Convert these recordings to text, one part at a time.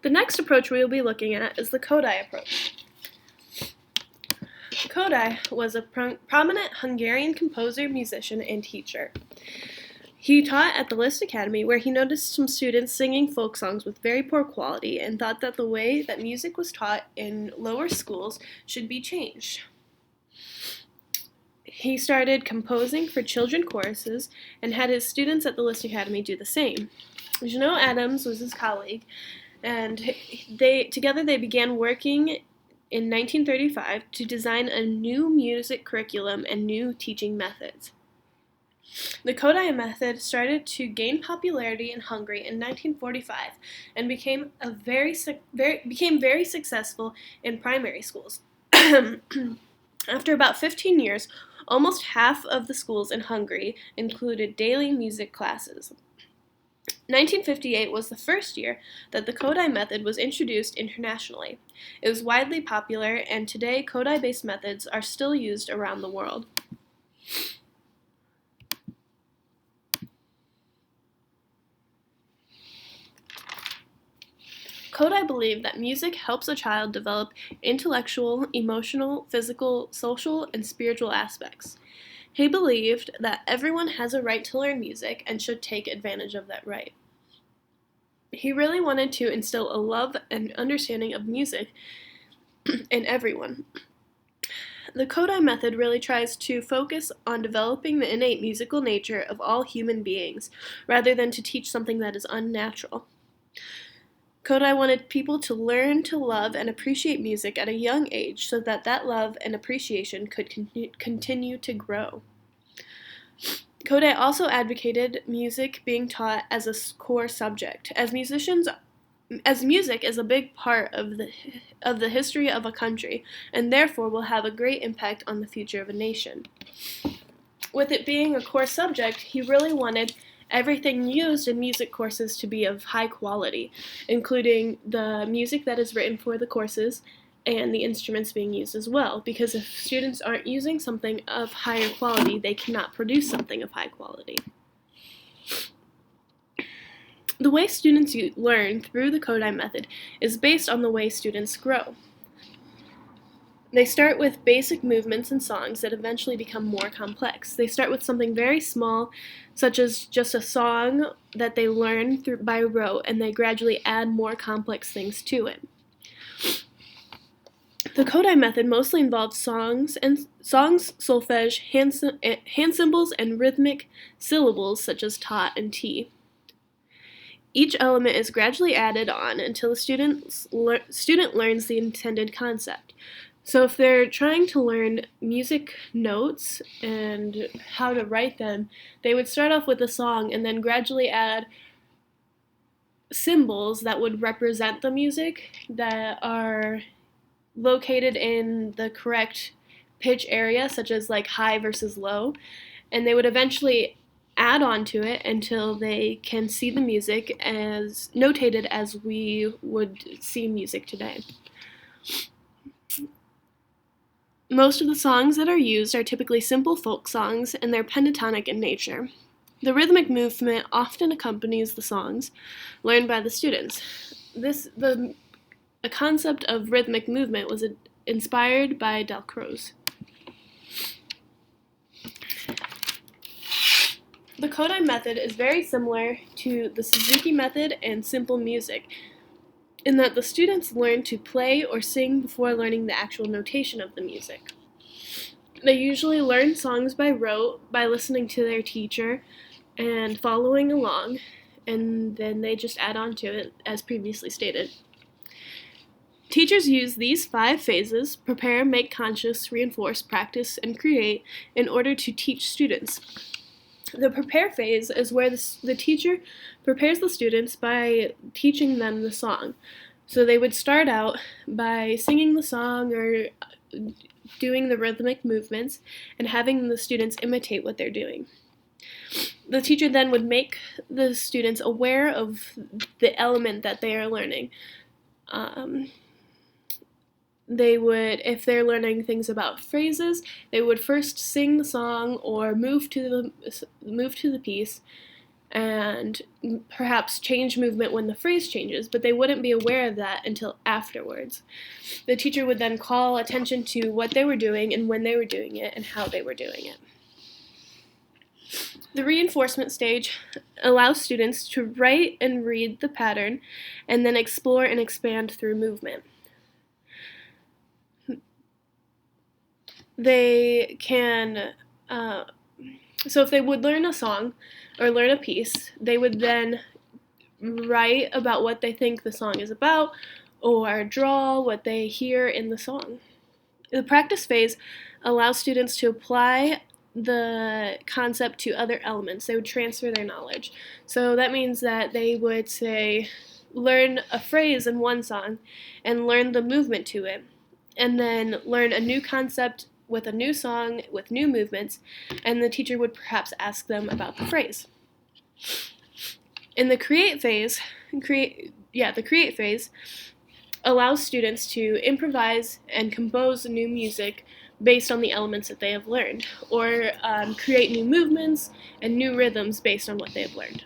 The next approach we will be looking at is the Kodály approach. Kodály was a prominent Hungarian composer, musician, and teacher. He taught at the Liszt Academy, where he noticed some students singing folk songs with very poor quality and thought that the way that music was taught in lower schools should be changed. He started composing for children choruses and had his students at the Liszt Academy do the same. Jeannot Adams was his colleague, and together they began working in 1935 to design a new music curriculum and new teaching methods. The Kodály method started to gain popularity in Hungary in 1945 and became very successful in primary schools. After about 15 years, almost half of the schools in Hungary included daily music classes. 1958 was the first year that the Kodály method was introduced internationally. It was widely popular, and today Kodály-based methods are still used around the world. Kodály believed that music helps a child develop intellectual, emotional, physical, social, and spiritual aspects. He believed that everyone has a right to learn music and should take advantage of that right. He really wanted to instill a love and understanding of music in everyone. The Kodály method really tries to focus on developing the innate musical nature of all human beings, rather than to teach something that is unnatural. Kodály wanted people to learn to love and appreciate music at a young age so that that love and appreciation could continue to grow. Kodály also advocated music being taught as a core subject, as music is a big part of the history of a country, and therefore will have a great impact on the future of a nation. With it being a core subject, he really wanted everything used in music courses to be of high quality, including the music that is written for the courses and the instruments being used as well, because if students aren't using something of higher quality, they cannot produce something of high quality. The way students learn through the Kodály method is based on the way students grow. They start with basic movements and songs that eventually become more complex. They start with something very small, such as just a song that they learn by rote, and they gradually add more complex things to it. The Kodály method mostly involves songs, solfege, hand symbols, and rhythmic syllables such as ta and ti. Each element is gradually added on until the student learns the intended concept. So if they're trying to learn music notes and how to write them, they would start off with a song and then gradually add symbols that would represent the music that are located in the correct pitch area, such as like high versus low, and they would eventually add on to it until they can see the music as notated as we would see music today. Most of the songs that are used are typically simple folk songs, and they're pentatonic in nature. The rhythmic movement often accompanies the songs learned by the students. The concept of rhythmic movement was inspired by Delacroix. The Kodály method is very similar to the Suzuki method and simple music, in that the students learn to play or sing before learning the actual notation of the music. They usually learn songs by rote by listening to their teacher and following along, and then they just add on to it as previously stated. Teachers use these 5 phases: prepare, make conscious, reinforce, practice, and create in order to teach students. The prepare phase is where the teacher prepares the students by teaching them the song. So they would start out by singing the song or doing the rhythmic movements and having the students imitate what they're doing. The teacher then would make the students aware of the element that they are learning. They would, if they're learning things about phrases, they would first sing the song or move to the piece, and perhaps change movement when the phrase changes, but they wouldn't be aware of that until afterwards. The teacher would then call attention to what they were doing and when they were doing it and how they were doing it. The reinforcement stage allows students to write and read the pattern and then explore and expand through movement. They can, so if they would learn a song or learn a piece, they would then write about what they think the song is about or draw what they hear in the song. The practice phase allows students to apply the concept to other elements. They would transfer their knowledge. So that means that they would, say, learn a phrase in one song and learn the movement to it, and then learn a new concept with a new song with new movements, and the teacher would perhaps ask them about the phrase. In the create phase allows students to improvise and compose new music based on the elements that they have learned, or create new movements and new rhythms based on what they have learned.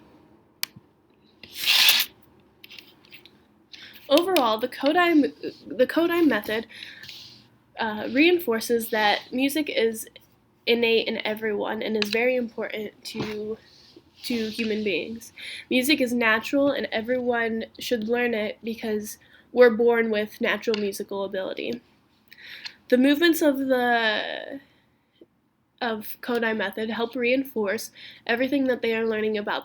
Overall, the Kodály method reinforces that music is innate in everyone and is very important to human beings. Music is natural and everyone should learn it because we're born with natural musical ability. The movements of Kodály method help reinforce everything that they are learning about